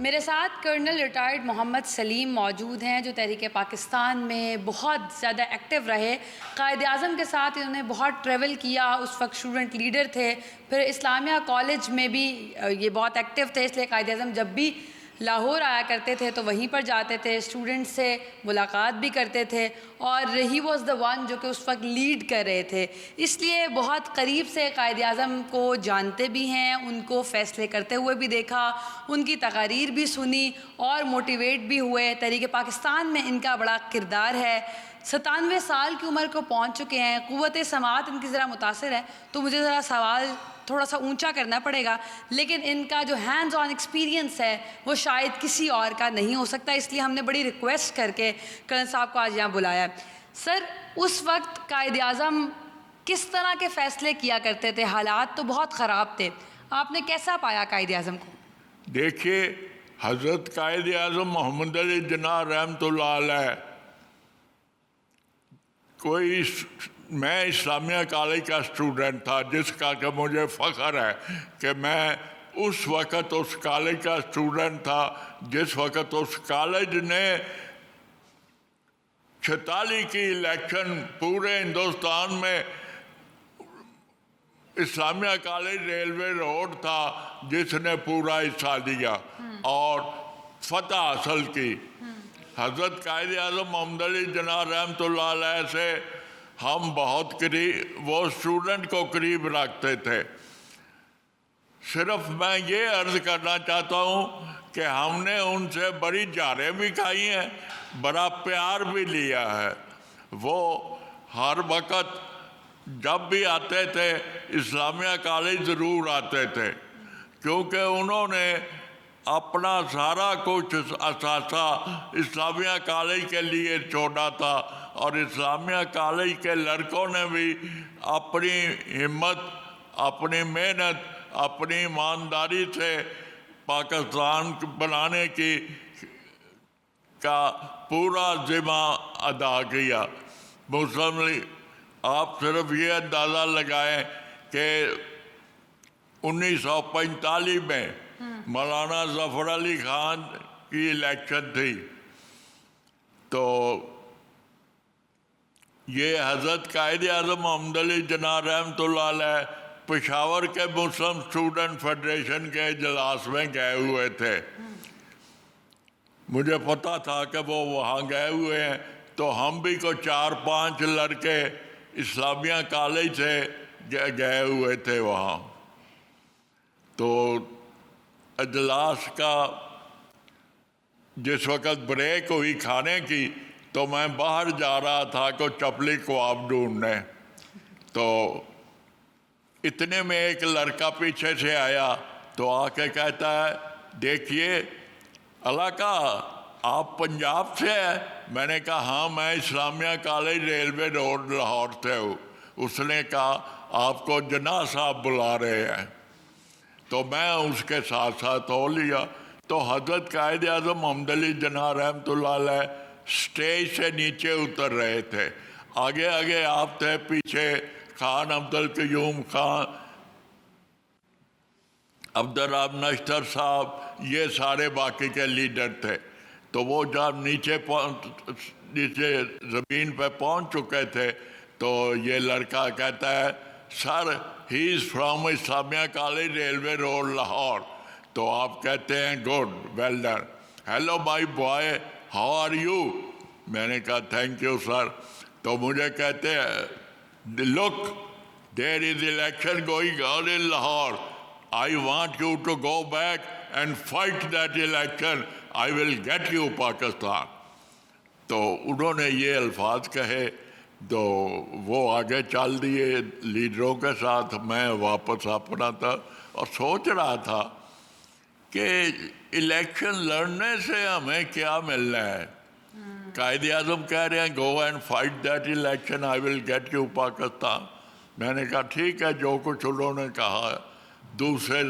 میرے ساتھ colonel retired محمد سلیم موجود ہیں جو تحریک پاکستان میں بہت زیادہ ایکٹیو رہے. قائد اعظم کے ساتھ انہوں نے بہت ٹریول کیا، اس وقت اسٹوڈنٹ لیڈر تھے. پھر اسلامیہ کالج میں بھی یہ بہت ایکٹیو تھے، اس لیے قائد اعظم جب بھی لاہور آیا کرتے تھے تو وہیں پر جاتے تھے، اسٹوڈنٹ سے ملاقات بھی کرتے تھے، اور ہی واز دا ون جو کہ اس وقت لیڈ کر رہے تھے. اس لیے بہت قریب سے قائد اعظم کو جانتے بھی ہیں، ان کو فیصلے کرتے ہوئے بھی دیکھا، ان کی تقاریر بھی سنی اور موٹیویٹ بھی ہوئے. تحریک پاکستان میں ان کا بڑا کردار ہے. 97 سال کی عمر کو پہنچ چکے ہیں. قوت سماعت ان کی ذرا متاثر ہے، تو مجھے ذرا سوال تھوڑا سا اونچا کرنا پڑے گا، لیکن ان کا جو ہینڈز آن ایکسپیرینس ہے وہ شاید کسی اور کا نہیں ہو سکتا. اس لیے ہم نے بڑی ریکویسٹ کر کے کرنل صاحب کو آج یہاں بلایا ہے. سر، اس وقت قائد اعظم کس طرح کے فیصلے کیا کرتے تھے؟ حالات تو بہت خراب تھے، آپ نے کیسا پایا قائد اعظم کو؟ دیکھیے، حضرت قائد اعظم محمد علی جناح رحمۃ اللہ علیہ میں اسلامیہ کالج کا اسٹوڈنٹ تھا، جس کا کہ مجھے فخر ہے کہ میں اس وقت اس کالج کا اسٹوڈنٹ تھا جس وقت اس کالج نے 46 کی الیکشن پورے ہندوستان میں اسلامیہ کالج ریلوے روڈ تھا جس نے پورا حصہ لیا اور فتح حاصل کی. حضرت قائد اعظم محمد علی جناح رحمۃ اللہ علیہ سے ہم بہت قریب، وہ اسٹوڈنٹ کو قریب رکھتے تھے. صرف میں یہ عرض کرنا چاہتا ہوں کہ ہم نے ان سے بڑی جاریں بھی کھائی ہیں، بڑا پیار بھی لیا ہے. وہ ہر وقت جب بھی آتے تھے اسلامیہ کالج ضرور آتے تھے، کیونکہ انہوں نے اپنا سارا کچھ اثاثہ اسلامیہ کالج کے لیے چھوڑا تھا، اور اسلامیہ کالج کے لڑکوں نے بھی اپنی ہمت، اپنی محنت، اپنی ایمانداری سے پاکستان بنانے کا پورا ذمہ ادا کیا. مسلم لیگ، آپ صرف یہ اندازہ لگائیں کہ 1945 میں مولانا ظفر علی خان کی الیکشن تھی، تو یہ حضرت قائد اعظم محمد علی جناح رحمۃ اللہ علیہ پشاور کے مسلم اسٹوڈنٹ فیڈریشن کے اجلاس میں گئے ہوئے تھے. مجھے پتا تھا کہ وہ وہاں گئے ہوئے ہیں، تو ہم بھی کو 4-5 لڑکے اسلامیہ کالج سے گئے ہوئے تھے وہاں. تو اجلاس کا جس وقت بریک ہوئی کھانے کی، تو میں باہر جا رہا تھا کو چپلی کباب ڈھونڈنے، تو اتنے میں ایک لڑکا پیچھے سے آیا تو آ کے کہتا ہے، دیکھیے علاقہ آپ پنجاب سے ہیں؟ میں نے کہا ہاں، میں اسلامیہ کالج ریلوے روڈ لاہور سے ہوں. اس نے کہا آپ کو جناح صاحب بلا رہے ہیں. تو میں اس کے ساتھ ساتھ ہو لیا. تو حضرت قائد اعظم محمد علی جناح رحمۃ اللہ علیہ اسٹیج سے نیچے اتر رہے تھے. آگے آگے آپ تھے، پیچھے خان عبدالقیوم خان، عبدالرحمٰن نشتر صاحب، یہ سارے باقی کے لیڈر تھے. تو وہ جب نیچے زمین پہ پہنچ چکے تھے تو یہ لڑکا کہتا ہے، sir he is from Islamia college railway road Lahore. تو آپ کہتے ہیں good, well done, hello my boy, how are you? میں نے کہا تھینک یو سر. تو مجھے کہتے ہیں، look there is election going on in Lahore, I want you to go back and fight that election. I will get you Pakistan. تو انہوں نے یہ الفاظ کہے تو وہ آگے چل دیے لیڈروں کے ساتھ. میں واپس اپنا تھا اور سوچ رہا تھا کہ الیکشن لڑنے سے ہمیں کیا ملنا ہے. قائد اعظم کہہ رہے ہیں go and fight that election, I will get you Pakistan. میں نے کہا ٹھیک ہے، جو کچھ انہوں نے کہا. دوسرے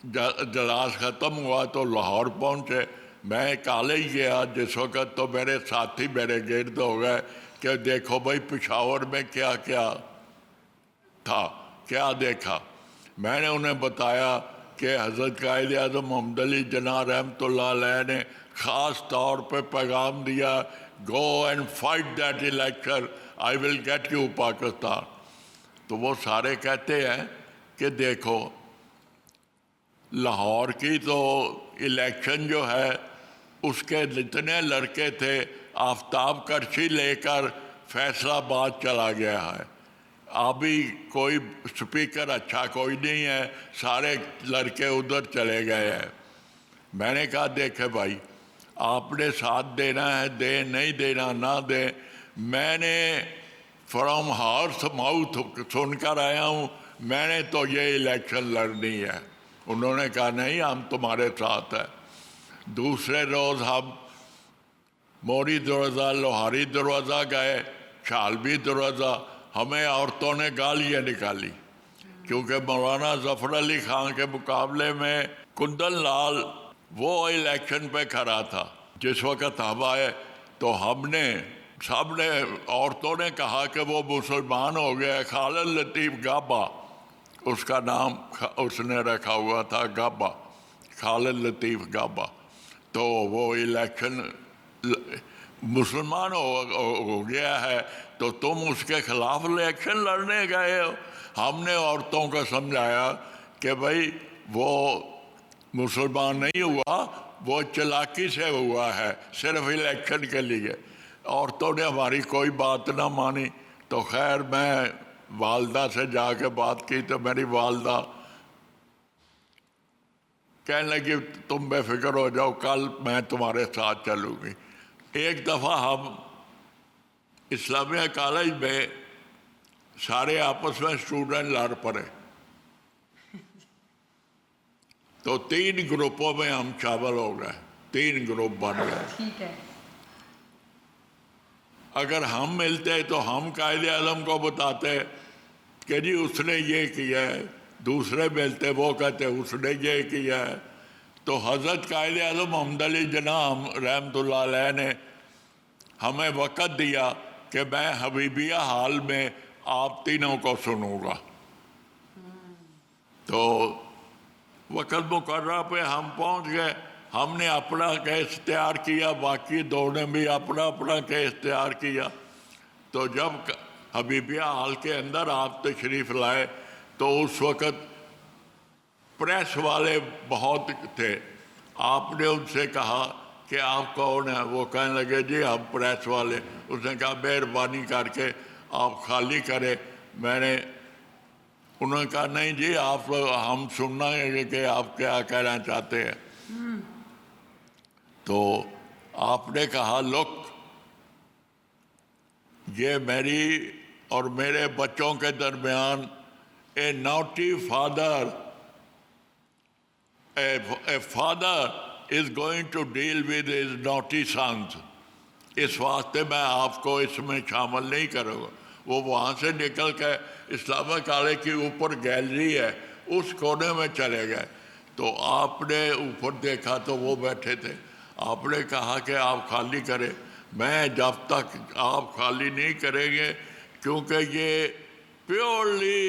اجلاس ختم ہوا تو لاہور پہنچے. میں کالج گیا جس وقت، تو میرے ساتھی میرے گرد ہو گئے کہ دیکھو بھائی پشاور میں کیا کیا تھا، کیا دیکھا. میں نے انہیں بتایا کہ حضرت قائد اعظم محمد علی جناح رحمۃ اللہ علیہ نے خاص طور پہ پیغام دیا، go and fight that election, I will get you Pakistan. تو وہ سارے کہتے ہیں کہ دیکھو لاہور کی تو الیکشن جو ہے اس کے جتنے لڑکے تھے آفتاب کرسی لے کر فیصل آباد چلا گیا ہے، ابھی کوئی سپیکر اچھا کوئی نہیں ہے، سارے لڑکے ادھر چلے گئے ہیں. میں نے کہا دیکھے بھائی آپ نے ساتھ دینا ہے دیں، نہیں دینا نہ دیں، میں نے فرام ہارس ماؤتھ سن کر آیا ہوں، میں نے تو یہ الیکشن لڑنی ہے. انہوں نے کہا نہیں ہم تمہارے ساتھ ہیں. دوسرے روز ہم موری دروازہ، لوہاری دروازہ گئے، شالبی دروازہ، ہمیں عورتوں نے گالیاں نکالی کیونکہ مولانا ظفر علی خان کے مقابلے میں کندن لال وہ الیکشن پہ کھڑا تھا. جس وقت ہم آئے تو ہم نے سب نے عورتوں نے کہا کہ وہ مسلمان ہو گیا. خالد لطیف گابا اس کا نام اس نے رکھا ہوا تھا، گابا، خالد لطیف گابا. تو وہ الیکشن مسلمان ہو گیا ہے تو تم اس کے خلاف الیکشن لڑنے گئے ہو. ہم نے عورتوں کو سمجھایا کہ بھائی وہ مسلمان نہیں ہوا، وہ چلاکی سے ہوا ہے صرف الیکشن کے لیے. عورتوں نے ہماری کوئی بات نہ مانی. تو خیر میں والدہ سے جا کے بات کی تو میری والدہ کہنے لگی تم بے فکر ہو جاؤ، کل میں تمہارے ساتھ چلوں گی. ایک دفعہ ہم اسلامیہ کالج میں سارے آپس میں اسٹوڈنٹ لڑ پڑے تو 3 گروپوں میں ہم شامل ہو گئے، 3 گروپ بن گئے. ٹھیک ہے. اگر ہم ملتے تو ہم قائد اعظم کو بتاتے کہ جی اس نے یہ کیا ہے، دوسرے ملتے وہ کہتے اس نے یہ کیا ہے. تو حضرت قائد اعظم محمد علی جناح رحمۃ اللہ علیہ نے ہمیں وقت دیا کہ میں حبیبیہ ہال میں آپ تینوں کو سنوں گا. تو وقت مقررہ پہ ہم پہنچ گئے. ہم نے اپنا کیس تیار کیا، باقی 2 نے بھی اپنا اپنا کیس تیار کیا. تو جب حبیبیہ ہال کے اندر آپ تشریف لائے تو اس وقت پریس والے بہت تھے. آپ نے ان سے کہا کہ آپ کون ہیں؟ وہ کہنے لگے جی ہم پریس والے. اس نے کہا مہربانی کر کے آپ خالی کریں. انہوں نے کہا نہیں جی آپ ہم سننا ہے کہ آپ کیا کہنا چاہتے ہیں. تو آپ نے کہا لک یہ میری اور میرے بچوں کے درمیان a naughty father a father is going to deal with his naughty sons. اس واسطے میں آپ کو اس میں شامل نہیں کروں گا. وہ وہاں سے نکل کے اسلامیہ کالج کی اوپر گیلری ہے اس کونے میں چلے گئے. تو آپ نے اوپر دیکھا تو وہ بیٹھے تھے. آپ نے کہا کہ آپ خالی کریں. میں جب تک آپ خالی نہیں کریں گے کیونکہ یہ purely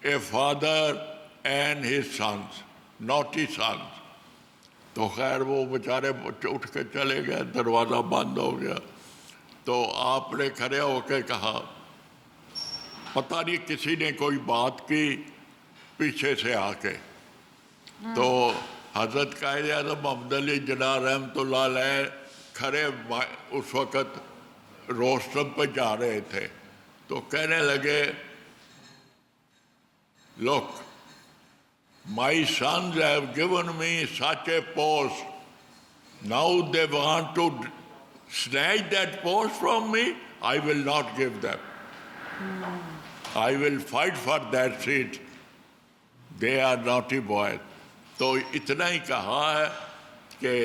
a father and his sons, naughty sons. تو خیر وہ بیچارے اٹھ کے چلے گئے، دروازہ بند ہو گیا. تو آپ نے کھڑے ہو کے کہا، پتہ نہیں کسی نے کوئی بات کی پیچھے سے آ کے. تو حضرت قائد اعظم محمد علی جناح رحمۃ اللہ علیہ کھڑے اس وقت روسٹرم پہ جا رہے تھے. تو کہنے لگے look, my sons have given me such a post. Now they want to snatch that post from me. I will not give them. I will fight for that seat. They are naughty boys. تو اتنا ہی کہا ہے کہ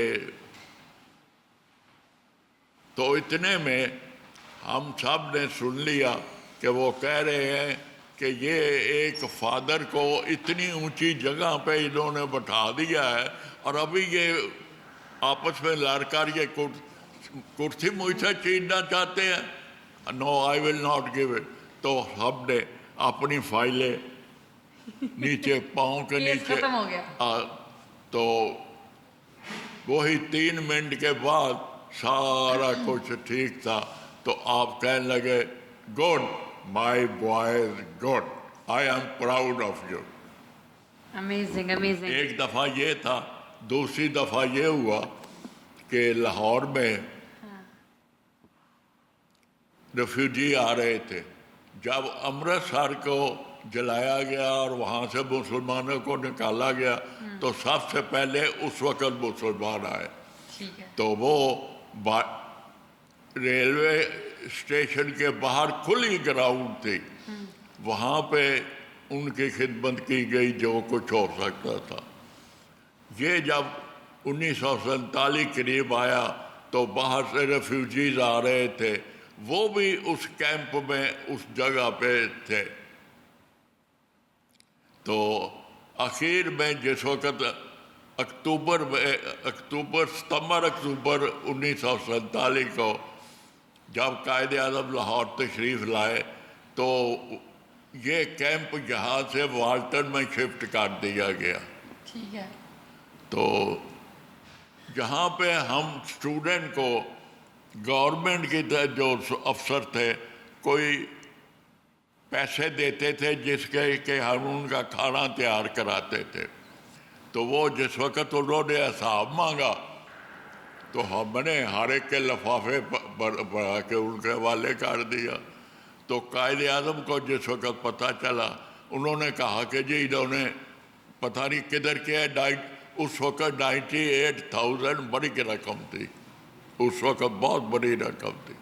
تو اتنے میں ہم سب نے سن لیا کہ وہ کہہ رہے ہیں کہ یہ ایک فادر کو اتنی اونچی جگہ پہ انہوں نے بٹھا دیا ہے اور ابھی یہ آپس میں لڑ کر یہ کرسی مجھ سے چھیننا چاہتے ہیں. نو آئی ول ناٹ گیو اٹ. تو ہم نے اپنی فائلیں نیچے پاؤں کے کیس نیچے ختم ہو گیا. تو وہی 3 منٹ کے بعد سارا کچھ ٹھیک تھا. تو آپ کہنے لگے good my boys good, I am proud of you. Amazing amazing. ایک دفعہ یہ تھا. دوسری دفعہ یہ ہوا کہ لاہور میں ریفیوجی آ رہے تھے. جب امرتسر کو جلایا گیا اور وہاں سے مسلمانوں کو نکالا گیا تو سب سے پہلے اس وقت مسلمان آئے. ٹھیک ہے. تو وہ ریلوے اسٹیشن کے باہر کھلی گراؤنڈ تھی, وہاں پہ ان کی خدمت کی گئی جو کچھ ہو سکتا تھا. یہ جب 1947 قریب آیا تو باہر سے ریفیوجیز آ رہے تھے, وہ بھی اس کیمپ میں اس جگہ پہ تھے. تو آخر میں جس وقت ستمبر اکتوبر 1947 کو جب قائد اعظم لاہور تشریف لائے تو یہ کیمپ یہاں سے والٹن میں شفٹ کر دیا گیا. ٹھیک ہے. تو جہاں پہ ہم اسٹوڈنٹ کو گورنمنٹ کے جو افسر تھے کوئی پیسے دیتے تھے جس کے کہ ہم ان کا کھانا تیار کراتے تھے. تو وہ جس وقت انہوں نے حساب مانگا تو ہم نے ہر ایک کے لفافے بڑھا کے ان کے حوالے کر دیا. تو قائد اعظم کو جس وقت پتہ چلا انہوں نے کہا کہ جی انہوں نے پتہ نہیں کدھر کیا ہے. اس وقت 98,000 بڑی رقم تھی, اس وقت بہت بڑی رقم تھی.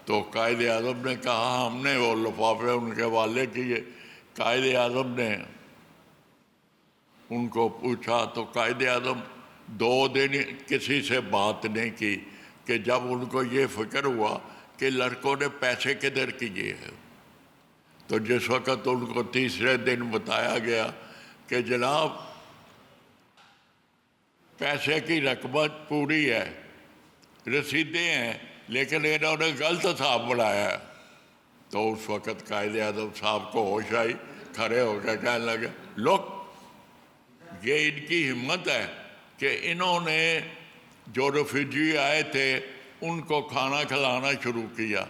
تو قائد اعظم نے کہا ہم نے وہ لفافے ان کے حوالے کیے. قائد اعظم نے ان کو پوچھا تو قائد اعظم 2 دن کسی سے بات نہیں کی کہ جب ان کو یہ فکر ہوا کہ لڑکوں نے پیسے کدھر کیے ہیں. تو جس وقت ان کو تیسرے دن بتایا گیا کہ جناب پیسے کی رقم پوری ہے, رسیدیں ہیں, لیکن انہوں نے غلط حساب بنایا ہے. تو اس وقت قائد اعظم صاحب کو ہوش آئی, کھڑے ہو کے کہنے لگے لوک یہ ان کی ہمت ہے کہ انہوں نے جو ریفیوجی آئے تھے ان کو کھانا کھلانا شروع کیا,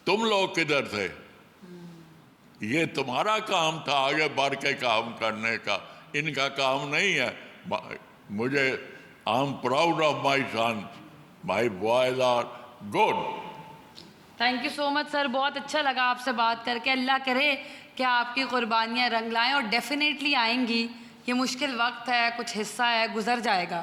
تم لوگ کدھر تھے؟ یہ تمہارا کام تھا آگے بڑھ کے کام کرنے کا, ان کا کام نہیں ہے. مجھے I'm proud of my sons, my boys are good. Thank you so much sir, بہت اچھا لگا آپ سے بات کر کے. اللہ کرے کہ آپ کی قربانیاں رنگ لائیں اور ڈیفینیٹلی آئیں گی. یہ مشکل وقت ہے, کچھ حصہ ہے, گزر جائے گا.